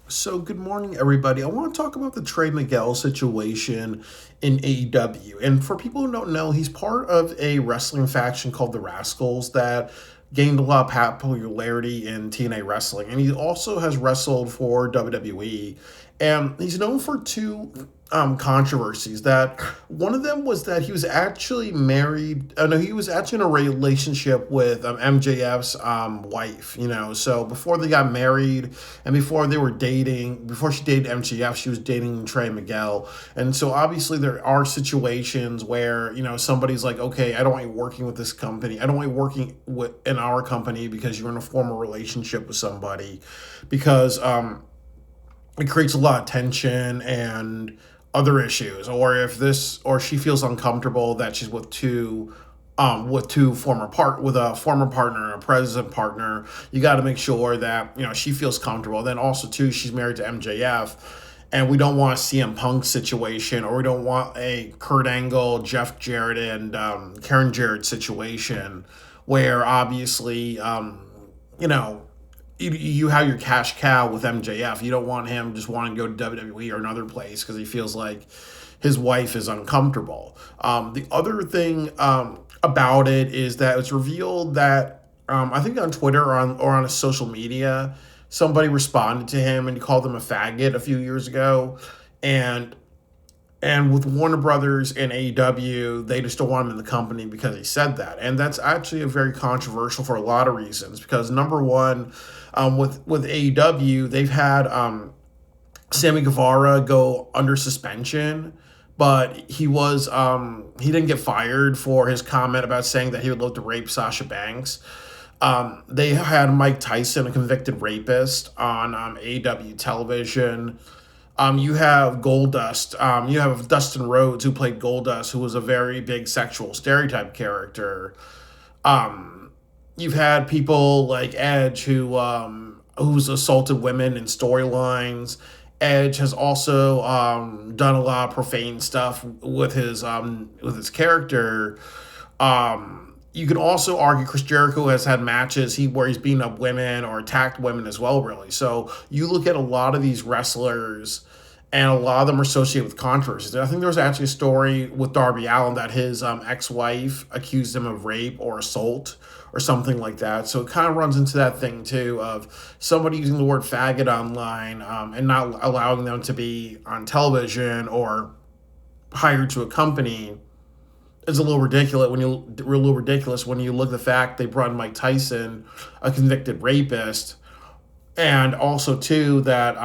So, good morning, everybody. I want to talk about the Trey Miguel situation in AEW. And for people who don't know, he's part of a wrestling faction called the Rascals that gained a lot of popularity in TNA wrestling. And he also has wrestled for WWE. And he's known for two controversies. That one of them was that he was actually married. No, he was actually in a relationship with MJF's wife. So before they got married and before they were dating, before she dated MJF, she was dating Trey Miguel. And so obviously there are situations where somebody's like, okay, I don't want you working with this company. I don't want you working with in our company because you're in a former relationship with somebody, because it creates a lot of tension and other issues. Or if this or she feels uncomfortable that she's with a former partner and a present partner, you got to make sure that she feels comfortable. Then also too, she's married to MJF, and we don't want a CM Punk situation, or we don't want a Kurt Angle, Jeff Jarrett, and Karen Jarrett situation where obviously you know you have your cash cow with MJF. You don't want him just wanting to go to WWE or another place because he feels like his wife is uncomfortable. The other thing about it is that it's revealed that I think on Twitter or on a social media, somebody responded to him and he called him a faggot a few years ago, and with Warner Brothers and AEW, they just don't want him in the company because he said that. And that's actually a very controversial for a lot of reasons. Because number one, with AEW, they've had Sammy Guevara go under suspension, but he didn't get fired for his comment about saying that he would love to rape Sasha Banks. They had Mike Tyson, a convicted rapist, on AEW television. You have Goldust. You have Dustin Rhodes, who played Goldust, who was a very big sexual stereotype character. You've had people like Edge, who's assaulted women in storylines. Edge has also done a lot of profane stuff with his character. You can also argue Chris Jericho has had matches where he's beaten up women or attacked women as well, really. So you look at a lot of these wrestlers, and a lot of them are associated with controversies. I think there was actually a story with Darby Allin that his ex-wife accused him of rape or assault or something like that. So it kind of runs into that thing too of somebody using the word faggot online, and not allowing them to be on television or hired to a company is a little ridiculous when you look at the fact they brought in Mike Tyson, a convicted rapist, and also too that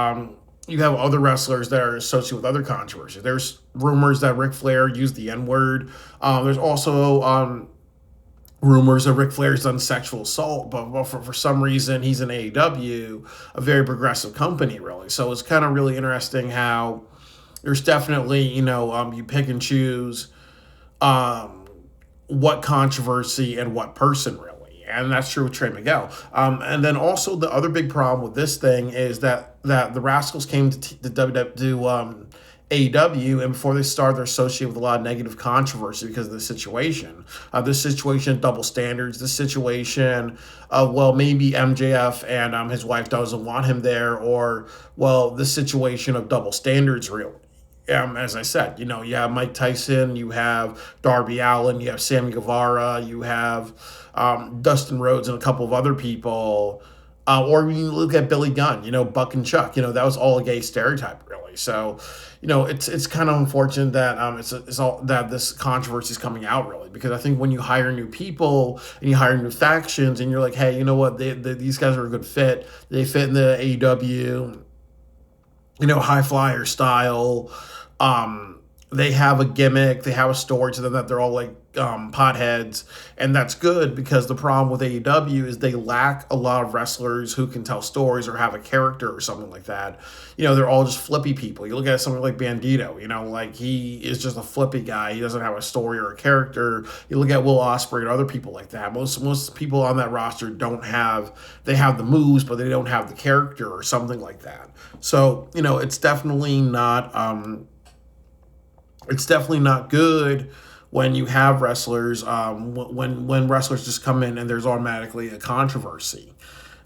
you have other wrestlers that are associated with other controversies. There's rumors that Ric Flair used the N word. There's also rumors that Ric Flair's done sexual assault, but for some reason he's in AEW, a very progressive company, really. So it's kind of really interesting how there's definitely you pick and choose um, what controversy and what person, really. And that's true with Trey Miguel. And then also the other big problem with this thing is that the Rascals came to AEW, and before they started, they're associated with a lot of negative controversy because of the situation. This situation of double standards, this situation of, well, maybe MJF and his wife doesn't want him there, or, well, this situation of double standards, really. As I said, you have Mike Tyson, you have Darby Allin, you have Sammy Guevara, you have Dustin Rhodes, and a couple of other people. Or when you look at Billy Gunn, Buck and Chuck, that was all a gay stereotype, really. So, it's kind of unfortunate that it's all that this controversy is coming out, really, because I think when you hire new people and you hire new factions, and you're like, hey, you know what, these guys are a good fit. They fit in the AEW, high flyer style. They have a gimmick, they have a story to them that they're all like potheads, and that's good because the problem with AEW is they lack a lot of wrestlers who can tell stories or have a character or something like that. They're all just flippy people. You look at something like Bandito, like he is just a flippy guy. He doesn't have a story or a character. You look at Will Ospreay and other people like that. Most people on that roster they have the moves, but they don't have the character or something like that. So it's definitely not good when you have wrestlers, when wrestlers just come in and there's automatically a controversy.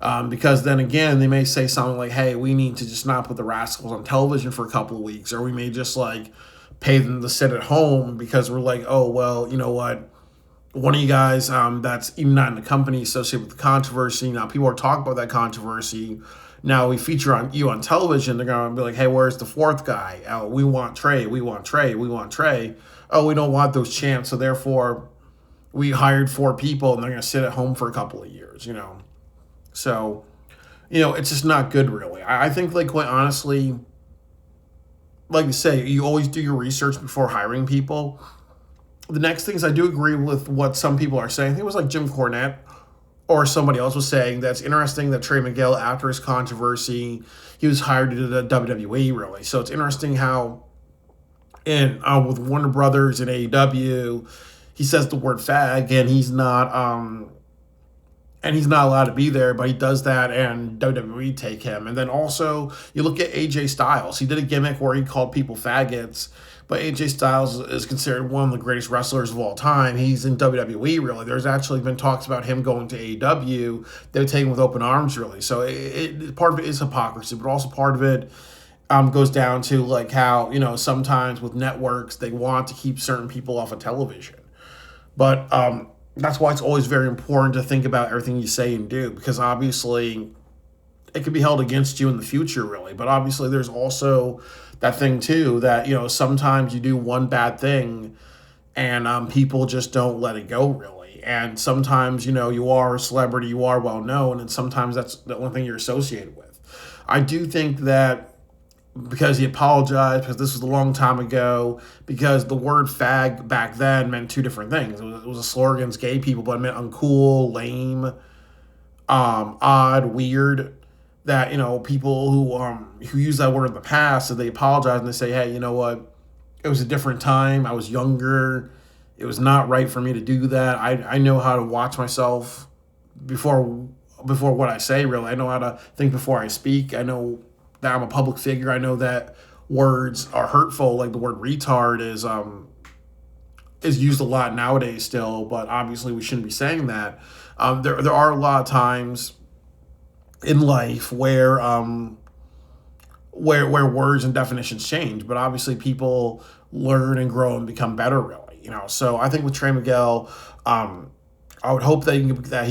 Because then again, they may say something like, hey, we need to just not put the Rascals on television for a couple of weeks, or we may just like pay them to sit at home because we're like, oh, well, you know what? One of you guys that's even not in the company associated with the controversy. Now people are talking about that controversy. Now we feature on you on television. They're gonna be like, "Hey, where's the fourth guy? We want Trey. We want Trey. We want Trey." Oh, we don't want those champs, so therefore we hired 4 people, and they're gonna sit at home for a couple of years. So it's just not good, really. I think, like, quite honestly, like you say, you always do your research before hiring people. The next things, I do agree with what some people are saying. I think it was like Jim Cornette or somebody else was saying that's interesting that Trey Miguel, after his controversy, he was hired to the WWE, really. So it's interesting how with Warner Brothers and AEW, he says the word fag, and he's not allowed to be there, but he does that, and WWE take him. And then also, you look at AJ Styles. He did a gimmick where he called people faggots, but AJ Styles is considered one of the greatest wrestlers of all time. He's in WWE, really. There's actually been talks about him going to AEW. They would take him with open arms, really. So part of it is hypocrisy, but also part of it goes down to like how, sometimes with networks, they want to keep certain people off of television. But that's why it's always very important to think about everything you say and do, because obviously it could be held against you in the future, really. But obviously there's also that thing too that, sometimes you do one bad thing and people just don't let it go, really. And sometimes, you are a celebrity, you are well known, and sometimes that's the only thing you're associated with. I do think that because he apologized, because this was a long time ago, because the word fag back then meant 2 different things. It was a slur against gay people, but it meant uncool, lame, odd, weird. That, people who use that word in the past, so they apologize and they say, hey, you know what? It was a different time. I was younger. It was not right for me to do that. I know how to watch myself before what I say, really. I know how to think before I speak. I know that I'm a public figure. I know that words are hurtful, like the word retard is used a lot nowadays still, but obviously we shouldn't be saying that. There are a lot of times in life where words and definitions change, but obviously people learn and grow and become better, really. So I think with Trey Miguel, I would hope that he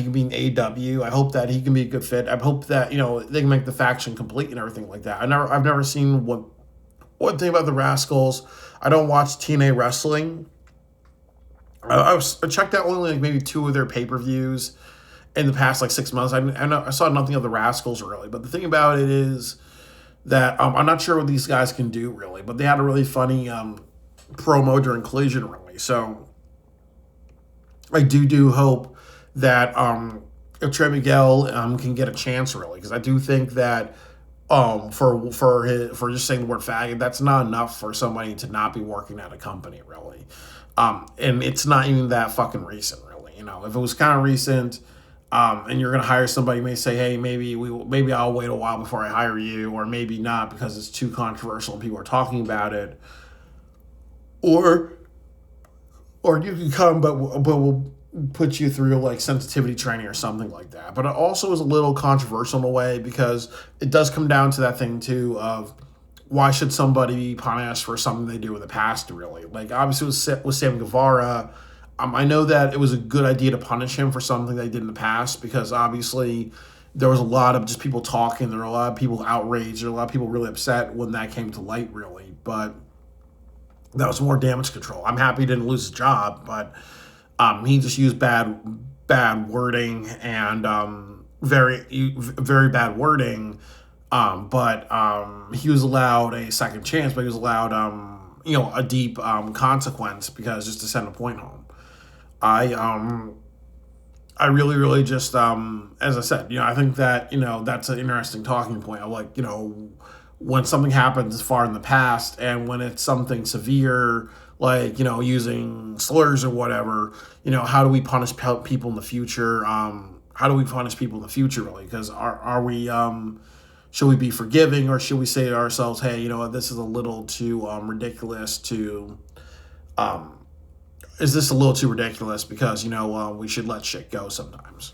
can be in AEW. I hope that he can be a good fit. I hope that they can make the faction complete and everything like that. I've never seen one thing about the Rascals. I don't watch TNA wrestling. I checked out only like maybe 2 of their pay-per-views in the past like 6 months. I saw nothing of the Rascals, really. But the thing about it is that I'm not sure what these guys can do, really. But they had a really funny promo during Collision, really. So I do hope that if Trey Miguel can get a chance, really, because I do think that for just saying the word faggot, that's not enough for somebody to not be working at a company, really. And it's not even that fucking recent, really. If it was kind of recent, and you're gonna hire somebody, you may say, hey, maybe I'll wait a while before I hire you, or maybe not because it's too controversial and people are talking about it, or you can come, but we'll put you through like sensitivity training or something like that. But it also is a little controversial in a way, because it does come down to that thing too of why should somebody be punished for something they do in the past, really. Like obviously with Sam Guevara, I know that it was a good idea to punish him for something they did in the past, because obviously there was a lot of just people talking, there were a lot of people outraged, there were a lot of people really upset when that came to light, really. But that was more damage control. I'm happy he didn't lose his job, but he just used bad wording and very bad wording. But he was allowed a second chance, but he was allowed a deep consequence, because just to send a point home. I really, really just as I said, I think that that's an interesting talking point. I like when something happens far in the past, and when it's something severe, like, using slurs or whatever, how do we punish people in the future? How do we punish people in the future, really? Because are we, should we be forgiving, or should we say to ourselves, hey, this is a little too ridiculous to, is this a little too ridiculous, because, we should let shit go sometimes.